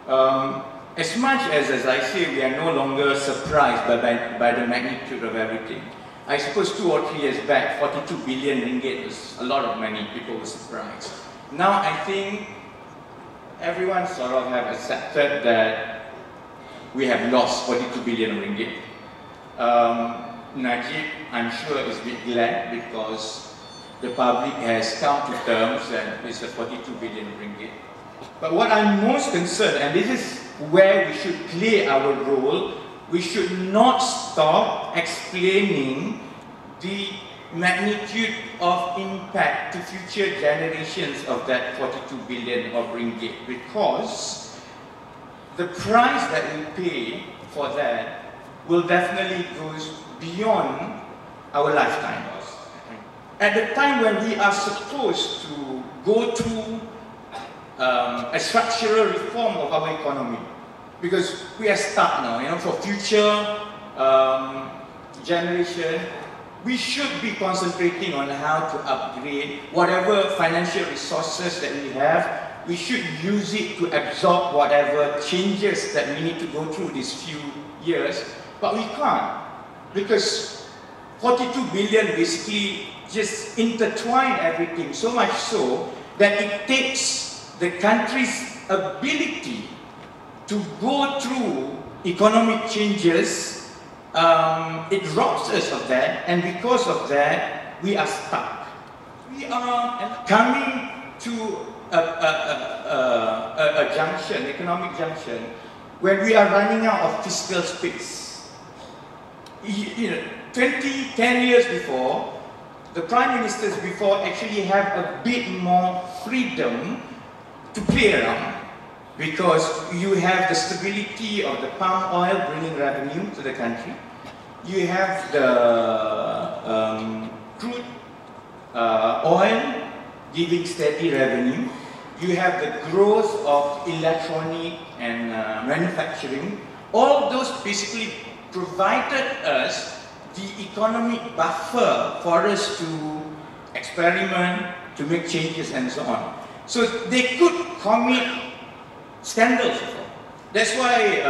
As much as I say, we are no longer surprised by the magnitude of everything. I suppose 2 or 3 years back, 42 billion ringgit was a lot of money. People were surprised. Now I think everyone sort of have accepted that we have lost 42 billion ringgit. Najib, I'm sure, is a bit glad because the public has come to terms that it's a 42 billion ringgit. But what I'm most concerned, and this is where we should play our role, we should not stop explaining the magnitude of impact to future generations of that 42 billion of ringgit, because the price that we pay for that will definitely go beyond our lifetime. At the time when we are supposed to go through a structural reform of our economy, because we are stuck now, for future generation, we should be concentrating on how to upgrade whatever financial resources that we have. We should use it to absorb whatever changes that we need to go through these few years, but we can't, because 42 billion basically just intertwine everything, so much so that it takes the country's ability to go through economic changes, it robs us of that, and because of that, we are stuck. We are coming to a junction, economic junction, when we are running out of fiscal space. 10 years before, the prime ministers before actually have a bit more freedom to play around, because you have the stability of the palm oil bringing revenue to the country. You have the crude oil giving steady revenue. You have the growth of electronic and manufacturing. All those basically provided us the economic buffer for us to experiment, to make changes and so on. So they could commit scandals. That's why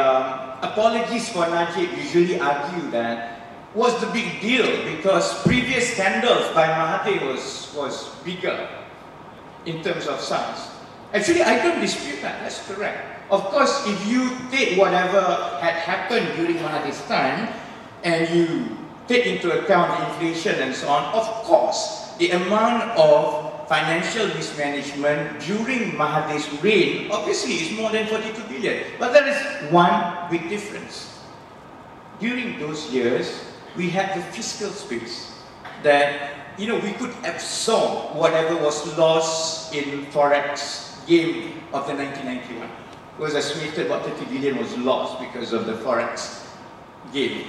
apologies for Najib usually argue that what's the big deal, because previous scandals by Mahathir was bigger in terms of size. Actually, I don't dispute that, that's correct. Of course, if you take whatever had happened during Mahathir's time and you take into account inflation and so on, of course, the amount of financial mismanagement during Mahathir's reign obviously is more than 42 billion. But there is one big difference. During those years, we had the fiscal space that we could absorb whatever was lost in forex game of the 1991. It was estimated about 30 billion was lost because of the forex game.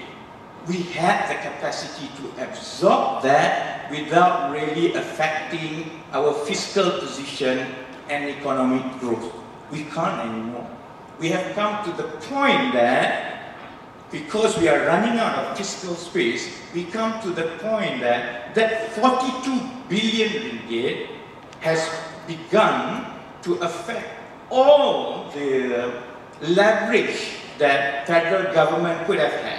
We had the capacity to absorb that without really affecting our fiscal position and economic growth. We can't anymore. We have come to the point that because we are running out of fiscal space, we come to the point that 42 billion ringgit has begun to affect all the leverage that federal government could have had